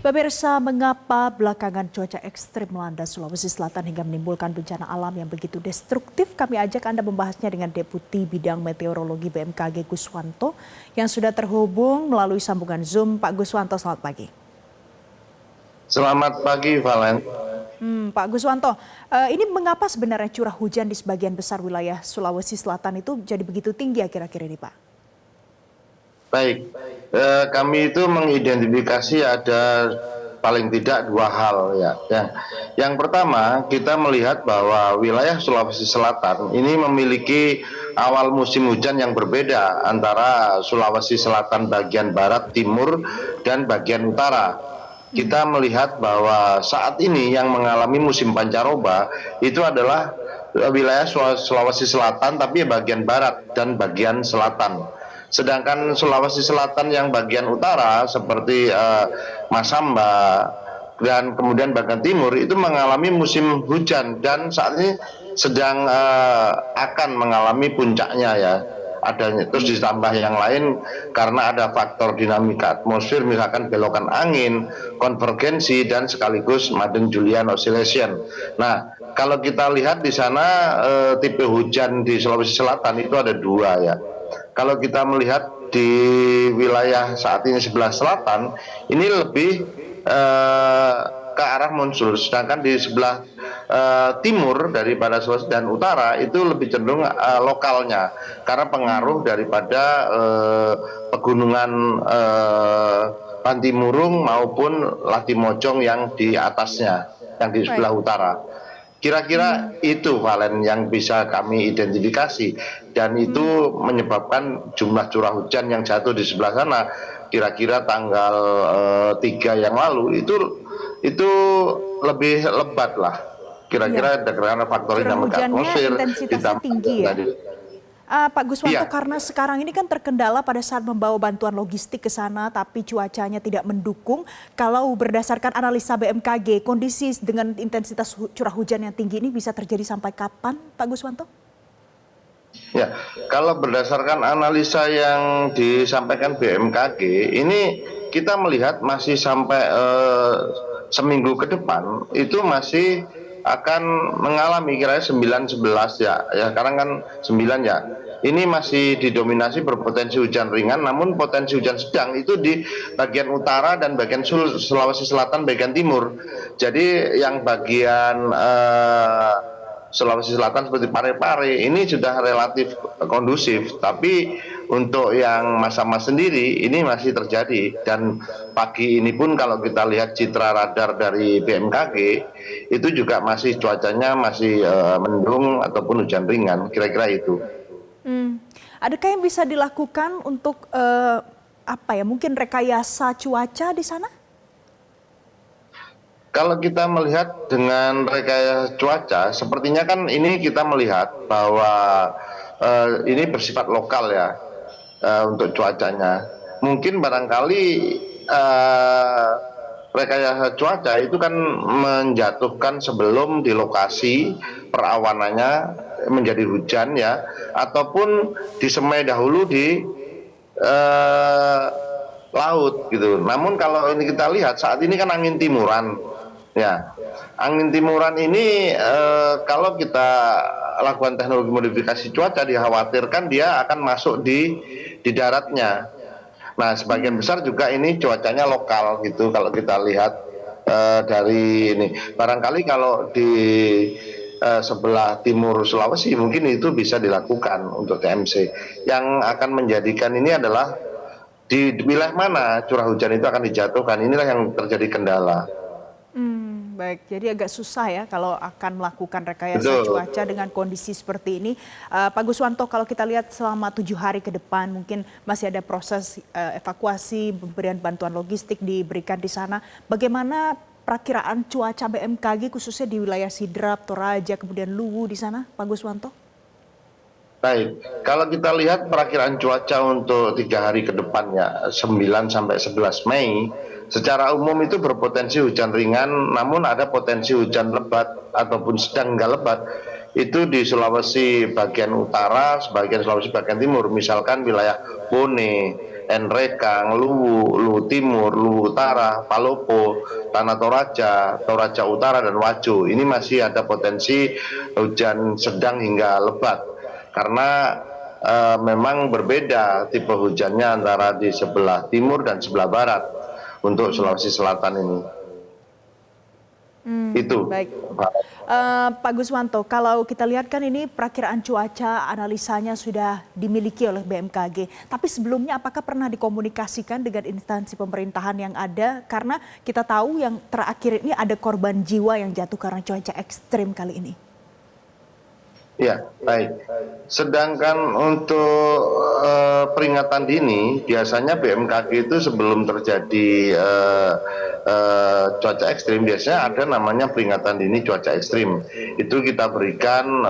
Pemirsa, mengapa belakangan cuaca ekstrim melanda Sulawesi Selatan hingga menimbulkan bencana alam yang begitu destruktif? Kami ajak Anda membahasnya dengan Deputi Bidang Meteorologi BMKG Guswanto yang sudah terhubung melalui sambungan Zoom. Pak Guswanto, selamat pagi. Selamat pagi, Valen. Pak Guswanto, ini mengapa sebenarnya curah hujan di sebagian besar wilayah Sulawesi Selatan itu jadi begitu tinggi akhir-akhir ini, Pak? Baik, kami itu mengidentifikasi ada paling tidak dua hal ya. Yang pertama, kita melihat bahwa wilayah Sulawesi Selatan ini memiliki awal musim hujan yang berbeda antara Sulawesi Selatan bagian barat, timur, dan bagian utara. Kita melihat bahwa saat ini yang mengalami musim pancaroba itu adalah wilayah Sulawesi Selatan tapi bagian barat dan bagian selatan. Sedangkan Sulawesi Selatan yang bagian utara seperti Masamba dan kemudian bagian timur itu mengalami musim hujan dan saat ini sedang akan mengalami puncaknya ya. Adanya terus ditambah yang lain karena ada faktor dinamika atmosfer, misalkan belokan angin, konvergensi, dan sekaligus Madden-Julian oscillation. Nah, kalau kita lihat di sana tipe hujan di Sulawesi Selatan itu ada dua ya. Kalau kita melihat di wilayah saat ini sebelah selatan ini lebih ke arah monsun, sedangkan di sebelah timur daripada Sulawesi dan utara itu lebih cenderung lokalnya karena pengaruh daripada pegunungan Pantimurung maupun Latimojong yang di atasnya, yang di sebelah utara. Kira-kira itu, Valen, yang bisa kami identifikasi dan itu menyebabkan jumlah curah hujan yang jatuh di sebelah sana kira-kira tanggal 3 yang lalu itu lebih lebat lah. Kira-kira karena faktor dinamika atmosfer intensitasnya tinggi ya. Pak Guswanto, iya. karena sekarang ini kan terkendala pada saat membawa bantuan logistik ke sana, tapi cuacanya tidak mendukung. Kalau berdasarkan analisa BMKG, kondisi dengan intensitas curah hujan yang tinggi ini bisa terjadi sampai kapan, Pak Guswanto? Ya, kalau berdasarkan analisa yang disampaikan BMKG, ini kita melihat masih sampai seminggu ke depan itu masih akan mengalami kira-kira 9-11 ya. Ya, sekarang kan 9 ya. Ini masih didominasi berpotensi hujan ringan, namun potensi hujan sedang itu di bagian utara dan bagian Sulawesi Selatan bagian timur. Jadi yang bagian Sulawesi Selatan seperti Pare-Pare ini sudah relatif kondusif, tapi untuk yang Masamba sendiri ini masih terjadi. Dan pagi ini pun kalau kita lihat citra radar dari BMKG itu juga masih cuacanya masih mendung ataupun hujan ringan, kira-kira itu. Adakah yang bisa dilakukan untuk mungkin rekayasa cuaca di sana? Kalau kita melihat dengan rekayasa cuaca, sepertinya kan ini kita melihat bahwa ini bersifat lokal ya untuk cuacanya. Mungkin barangkali rekayasa cuaca itu kan menjatuhkan sebelum di lokasi perawanannya menjadi hujan ya, ataupun disemai dahulu di laut gitu. Namun kalau ini kita lihat saat ini kan angin timuran. Ya, angin timuran ini kalau kita lakukan teknologi modifikasi cuaca dikhawatirkan dia akan masuk di daratnya. Nah, sebagian besar juga ini cuacanya lokal gitu kalau kita lihat dari ini. Barangkali kalau di sebelah timur Sulawesi mungkin itu bisa dilakukan untuk TMC. Yang akan menjadikan ini adalah di wilayah mana curah hujan itu akan dijatuhkan. Inilah yang terjadi kendala. Baik, jadi agak susah ya kalau akan melakukan rekayasa cuaca dengan kondisi seperti ini. Pak Guswanto, kalau kita lihat selama 7 hari ke depan mungkin masih ada proses evakuasi, pemberian bantuan logistik diberikan di sana. Bagaimana perakiraan cuaca BMKG khususnya di wilayah Sidrap, Toraja, kemudian Luwu di sana, Pak Guswanto? Baik, kalau kita lihat perakiraan cuaca untuk 3 hari ke depannya 9 sampai 11 Mei, secara umum itu berpotensi hujan ringan, namun ada potensi hujan lebat ataupun sedang hingga lebat. Itu di Sulawesi bagian utara, sebagian Sulawesi bagian timur, misalkan wilayah Bone, Enrekang, Luwu, Luwu Timur, Luwu Utara, Palopo, Tanah Toraja, Toraja Utara dan Wajo. Ini masih ada potensi hujan sedang hingga lebat karena memang berbeda tipe hujannya antara di sebelah timur dan sebelah barat untuk Sulawesi Selatan ini. Itu. Baik. Pak Guswanto, kalau kita lihat kan ini perakiraan cuaca analisanya sudah dimiliki oleh BMKG. Tapi sebelumnya apakah pernah dikomunikasikan dengan instansi pemerintahan yang ada? Karena kita tahu yang terakhir ini ada korban jiwa yang jatuh karena cuaca ekstrim kali ini. Ya, baik. Sedangkan untuk peringatan dini, biasanya BMKG itu sebelum terjadi cuaca ekstrim, biasanya ada namanya peringatan dini cuaca ekstrim. Itu kita berikan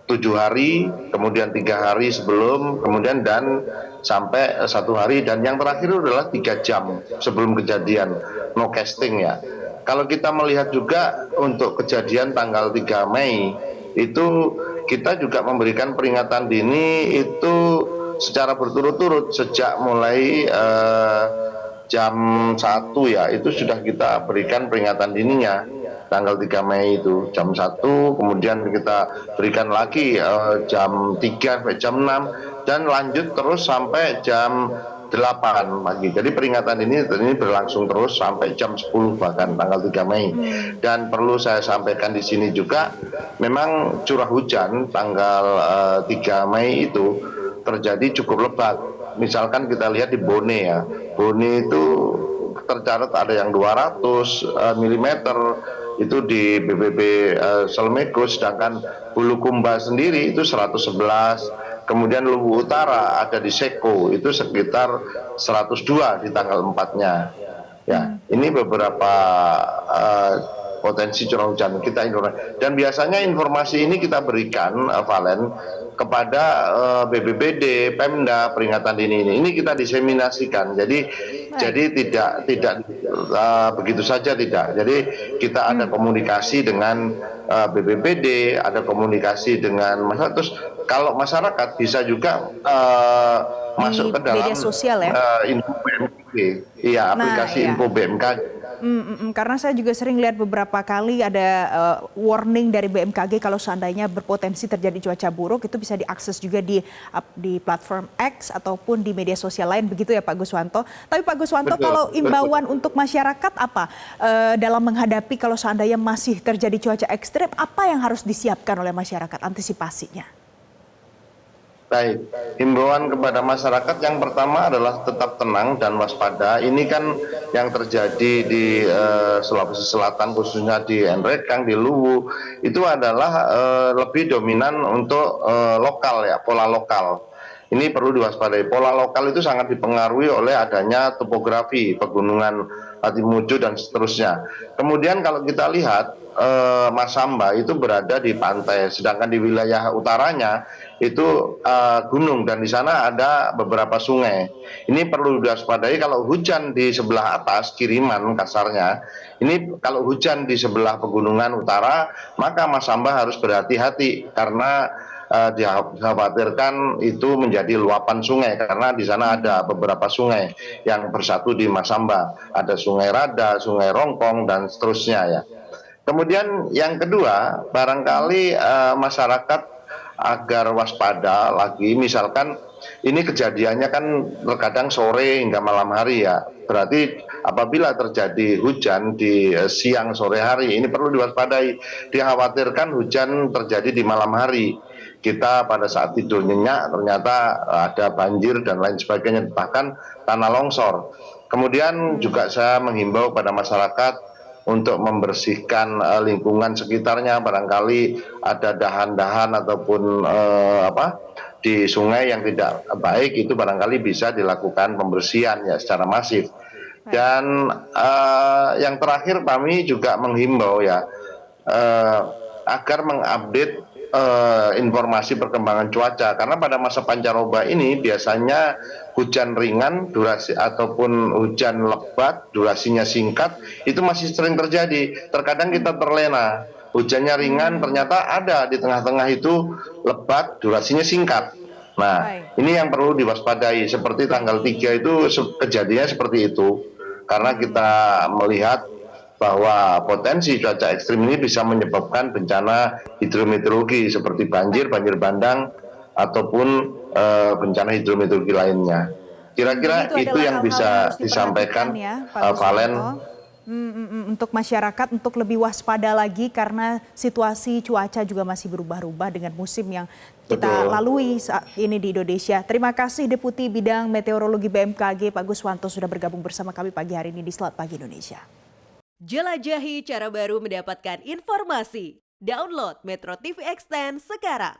7 hari, kemudian 3 hari sebelum, kemudian dan sampai 1 hari, dan yang terakhir adalah 3 jam sebelum kejadian, no casting ya. Kalau kita melihat juga untuk kejadian tanggal 3 Mei, itu kita juga memberikan peringatan dini itu secara berturut-turut sejak mulai jam 1 ya, itu sudah kita berikan peringatan dininya tanggal 3 Mei itu jam 1, kemudian kita berikan lagi jam 3 sampai jam 6 dan lanjut terus sampai jam 8 pagi. Jadi peringatan ini berlangsung terus sampai jam 10 bahkan tanggal 3 Mei. Dan perlu saya sampaikan di sini juga, memang curah hujan tanggal 3 Mei itu terjadi cukup lebat. Misalkan kita lihat di Bone ya. Bone itu tercatat ada yang 200 mm itu di BPB Selmeko, sedangkan Bulukumba sendiri itu 111. Kemudian Luwu Utara ada di Seko itu sekitar 102 di tanggal 4-nya. Ya, ini beberapa potensi curah hujan kita dan biasanya informasi ini kita berikan Valen kepada BPBD, Pemda peringatan dini ini. Ini kita diseminasikan. Jadi tidak begitu saja tidak. Jadi kita ada komunikasi dengan BPBD, ada komunikasi dengan masyarakat. Terus kalau masyarakat bisa juga masuk ke dalam media sosial ya? Info BMKG, iya aplikasi Info BMKG. Karena saya juga sering lihat beberapa kali ada warning dari BMKG kalau seandainya berpotensi terjadi cuaca buruk, itu bisa diakses juga di platform X ataupun di media sosial lain, begitu ya Pak Guswanto. Tapi Pak Guswanto, kalau imbauan untuk masyarakat apa dalam menghadapi kalau seandainya masih terjadi cuaca ekstrim, apa yang harus disiapkan oleh masyarakat antisipasinya? Baik, himbauan kepada masyarakat yang pertama adalah tetap tenang dan waspada. Ini kan yang terjadi di Sulawesi Selatan, khususnya di Enrekang, di Luwu, itu adalah lebih dominan untuk lokal ya, pola lokal. Ini perlu diwaspadai. Pola lokal itu sangat dipengaruhi oleh adanya topografi, pegunungan Timuju dan seterusnya. Kemudian kalau kita lihat Masamba itu berada di pantai, sedangkan di wilayah utaranya itu gunung dan di sana ada beberapa sungai. Ini perlu diwaspadai kalau hujan di sebelah atas kiriman kasarnya. Ini kalau hujan di sebelah pegunungan utara, maka Masamba harus berhati-hati karena dikhawatirkan itu menjadi luapan sungai karena di sana ada beberapa sungai yang bersatu di Masamba, ada Sungai Rada, Sungai Rongkong dan seterusnya ya. Kemudian yang kedua, barangkali masyarakat agar waspada lagi, misalkan ini kejadiannya kan terkadang sore hingga malam hari ya. Berarti apabila terjadi hujan di siang sore hari, ini perlu diwaspadai. Dikhawatirkan hujan terjadi di malam hari. Kita pada saat tidur nyenyak ternyata ada banjir dan lain sebagainya, bahkan tanah longsor. Kemudian juga saya menghimbau pada masyarakat untuk membersihkan lingkungan sekitarnya, barangkali ada dahan-dahan ataupun di sungai yang tidak baik, itu barangkali bisa dilakukan pembersihan ya secara masif. Dan yang terakhir kami juga menghimbau ya agar mengupdate informasi perkembangan cuaca, karena pada masa pancaroba ini biasanya hujan ringan durasi ataupun hujan lebat durasinya singkat itu masih sering terjadi. Terkadang kita terlena, hujannya ringan ternyata ada di tengah-tengah itu lebat durasinya singkat. Nah, Baik. ini yang perlu diwaspadai. Seperti tanggal 3 itu kejadiannya seperti itu. Karena kita melihat bahwa potensi cuaca ekstrim ini bisa menyebabkan bencana hidrometeorologi seperti banjir, banjir bandang, ataupun bencana hidrometeorologi lainnya. Kira-kira Jadi itu itu adalah yang hal-hal yang bisa harus diperhatikan disampaikan ya, Pak Valen. Guswanto. Untuk masyarakat untuk lebih waspada lagi karena situasi cuaca juga masih berubah-ubah dengan musim yang kita Betul. lalui saat ini di Indonesia. Terima kasih Deputi Bidang Meteorologi BMKG Pak Guswanto sudah bergabung bersama kami pagi hari ini di Selamat Pagi Indonesia. Jelajahi cara baru mendapatkan informasi. Download Metro TV Extend sekarang.